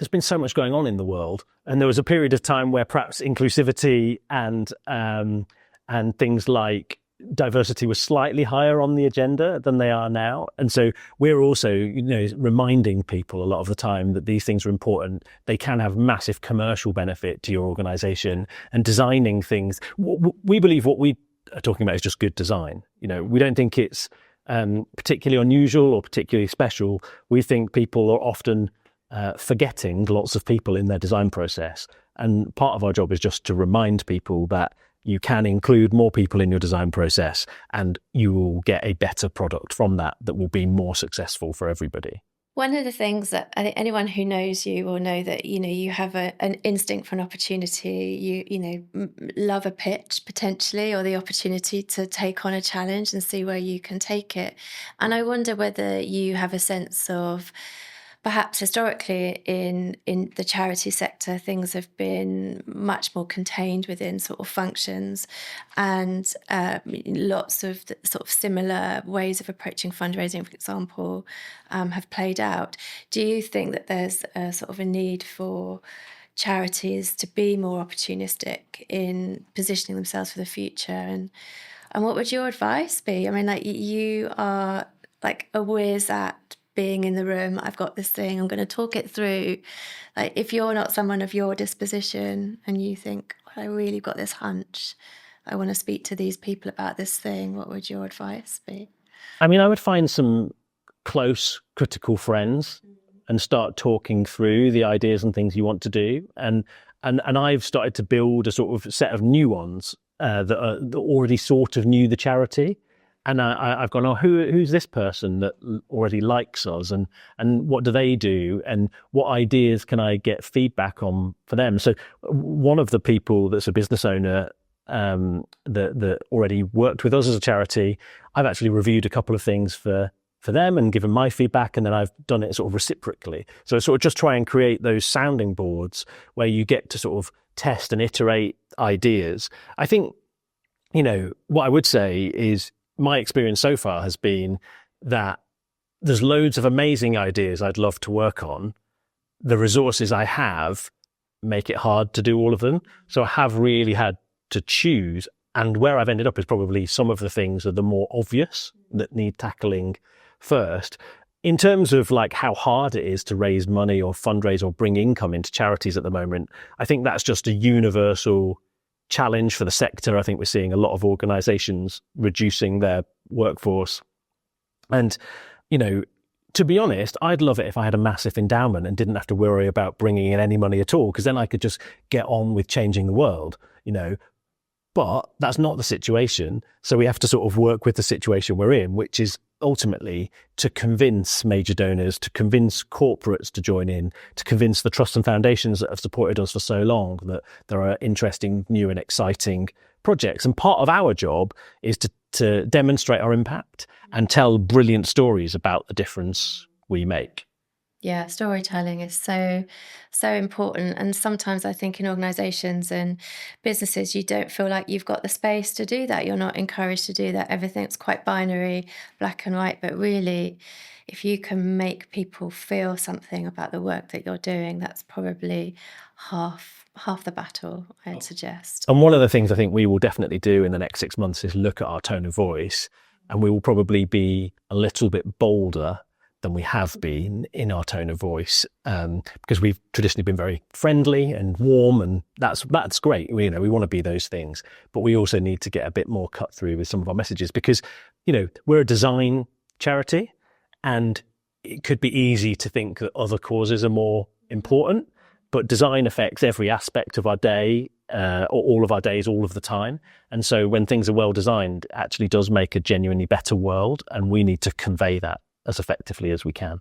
there's been so much going on in the world, and there was a period of time where perhaps inclusivity and things like diversity was slightly higher on the agenda than they are now. And so we're also, reminding people a lot of the time that these things are important. They can have massive commercial benefit to your organization, and designing things. We believe what we are talking about is just good design. We don't think it's particularly unusual or particularly special. We think people are often forgetting lots of people in their design process. And part of our job is just to remind people that you can include more people in your design process, and you will get a better product from that will be more successful for everybody. One of the things that I think anyone who knows you will know that, you have an instinct for an opportunity. You love a pitch potentially, or the opportunity to take on a challenge and see where you can take it. And I wonder whether you have a sense of, perhaps historically in the charity sector, things have been much more contained within sort of functions, and lots of sort of similar ways of approaching fundraising, for example, have played out. Do you think that there's a sort of a need for charities to be more opportunistic in positioning themselves for the future? And what would your advice be? I mean, like, you are like a whiz at being in the room. I've got this thing, I'm going to talk it through. Like, if you're not someone of your disposition and you think, well, I really got this hunch, I want to speak to these people about this thing, what would your advice be? I mean, I would find some close critical friends and start talking through the ideas and things you want to do. And I've started to build a sort of set of new ones that already sort of knew the charity. And I've gone, who's this person that already likes us, and what do they do, and what ideas can I get feedback on for them? So one of the people that's a business owner that already worked with us as a charity, I've actually reviewed a couple of things for them and given my feedback, and then I've done it sort of reciprocally. So sort of just try and create those sounding boards where you get to sort of test and iterate ideas. I think, what I would say is, my experience so far has been that there's loads of amazing ideas I'd love to work on. The resources I have make it hard to do all of them. So I have really had to choose. And where I've ended up is probably some of the things are the more obvious that need tackling first. In terms of like how hard it is to raise money or fundraise or bring income into charities at the moment, I think that's just a universal challenge for the sector. I think we're seeing a lot of organisations reducing their workforce. And, to be honest, I'd love it if I had a massive endowment and didn't have to worry about bringing in any money at all, because then I could just get on with changing the world, But that's not the situation. So we have to sort of work with the situation we're in, which is ultimately to convince major donors, to convince corporates to join in, to convince the trusts and foundations that have supported us for so long that there are interesting, new and exciting projects. And part of our job is to demonstrate our impact and tell brilliant stories about the difference we make. Yeah, storytelling is so important. And sometimes I think in organisations and businesses, you don't feel like you've got the space to do that. You're not encouraged to do that. Everything's quite binary, black and white. But really, if you can make people feel something about the work that you're doing, that's probably half the battle, I'd suggest. And one of the things I think we will definitely do in the next 6 months is look at our tone of voice, and we will probably be a little bit bolder than we have been in our tone of voice, because we've traditionally been very friendly and warm, and that's great. We want to be those things, but we also need to get a bit more cut through with some of our messages, because we're a design charity, and it could be easy to think that other causes are more important, but design affects every aspect of our day, or all of our days, all of the time. And so when things are well designed, it actually does make a genuinely better world, and we need to convey that as effectively as we can.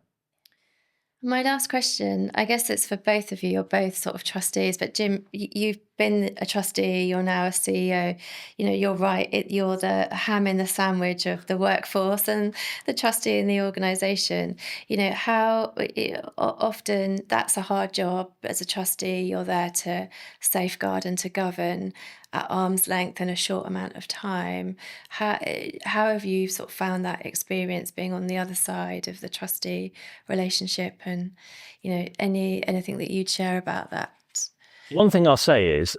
My last question, I guess it's for both of you. You're both sort of trustees, but Jim, you've been a trustee, you're now a CEO, you're right, you're the ham in the sandwich of the workforce and the trustee in the organisation. How often that's a hard job as a trustee. You're there to safeguard and to govern at arm's length in a short amount of time. How have you sort of found that experience being on the other side of the trustee relationship, and anything that you'd share about that? One thing I'll say is,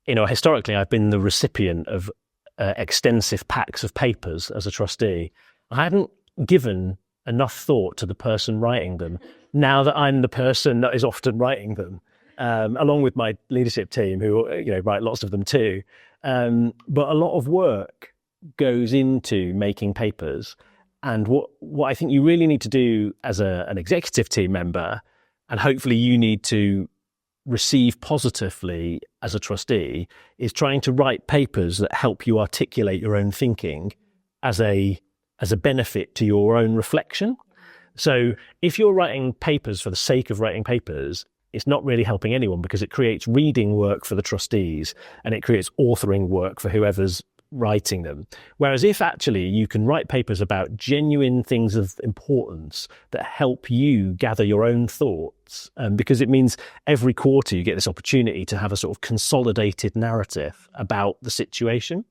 historically I've been the recipient of extensive packs of papers as a trustee. I hadn't given enough thought to the person writing them. Now that I'm the person that is often writing them, along with my leadership team who write lots of them too. But a lot of work goes into making papers. And what I think you really need to do as an executive team member, and hopefully you need to receive positively as a trustee, is trying to write papers that help you articulate your own thinking as a benefit to your own reflection. So if you're writing papers for the sake of writing papers, it's not really helping anyone, because it creates reading work for the trustees and it creates authoring work for whoever's writing them. Whereas if actually you can write papers about genuine things of importance that help you gather your own thoughts, because it means every quarter you get this opportunity to have a sort of consolidated narrative about the situation.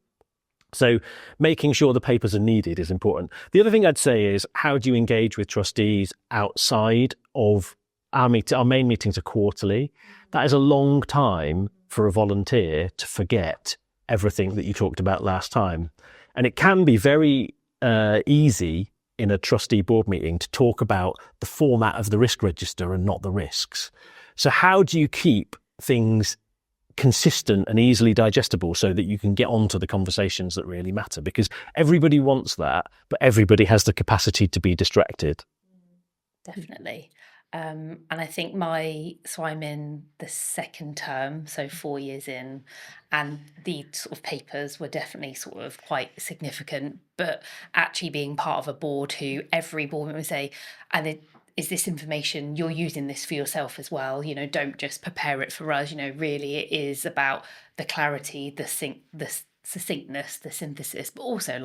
So making sure the papers are needed is important. The other thing I'd say is, how do you engage with trustees outside of our main meetings are quarterly. That is a long time for a volunteer to forget everything that you talked about last time. And it can be very easy in a trustee board meeting to talk about the format of the risk register and not the risks. So how do you keep things consistent and easily digestible so that you can get on to the conversations that really matter? Because everybody wants that, but everybody has the capacity to be distracted. Definitely. And I think I'm in the second term, so 4 years in, and the sort of papers were definitely sort of quite significant, but actually being part of a board who every board member would say, is this information, you're using this for yourself as well, don't just prepare it for us, really it is about the clarity, the succinctness, the synthesis, but also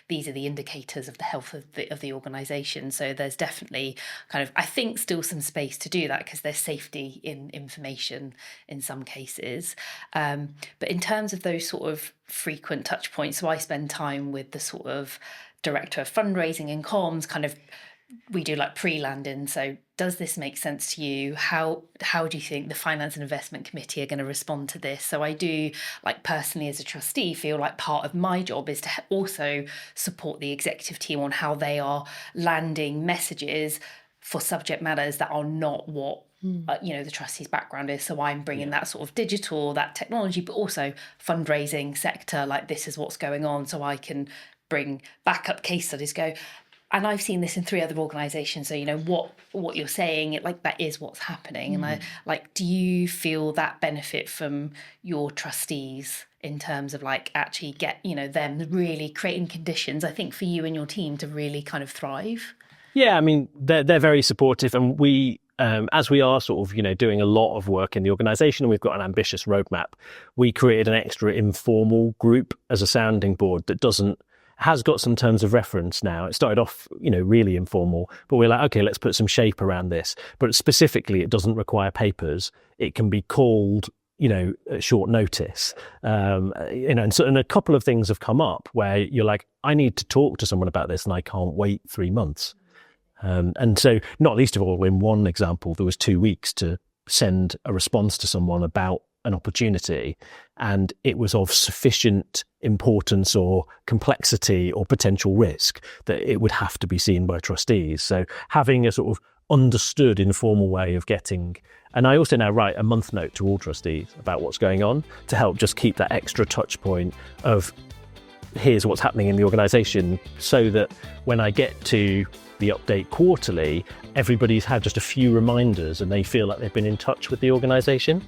these are the indicators of the health of the organisation. So there's definitely I think still some space to do that, because there's safety in information in some cases. But in terms of those sort of frequent touch points, so I spend time with the sort of director of fundraising and comms, we do pre-landing. So does this make sense to you? How do you think the Finance and Investment Committee are going to respond to this? So I do, personally as a trustee, feel like part of my job is to also support the executive team on how they are landing messages for subject matters that are not what the trustee's background is. So I'm bringing that sort of digital, that technology, but also fundraising sector, this is what's going on. So I can bring backup case studies, and I've seen this in 3 other organisations. So, what you're saying, that is what's happening. And do you feel that benefit from your trustees in terms of actually get, them really creating conditions, I think, for you and your team to really thrive? Yeah, I mean, they're very supportive, and we, as we are sort of, doing a lot of work in the organisation, and we've got an ambitious roadmap, we created an extra informal group as a sounding board that has got some terms of reference now. It started off, really informal, but we're okay, let's put some shape around this. But specifically, it doesn't require papers. It can be called, at short notice. And a couple of things have come up where you're I need to talk to someone about this and I can't wait 3 months. And so, not least of all, in one example, there was 2 weeks to send a response to someone about an opportunity, and it was of sufficient importance or complexity or potential risk that it would have to be seen by trustees. So having a sort of understood informal way of getting, and I also now write a month note to all trustees about what's going on to help just keep that extra touch point of here's what's happening in the organisation, so that when I get to the update quarterly, everybody's had just a few reminders and they feel like they've been in touch with the organisation.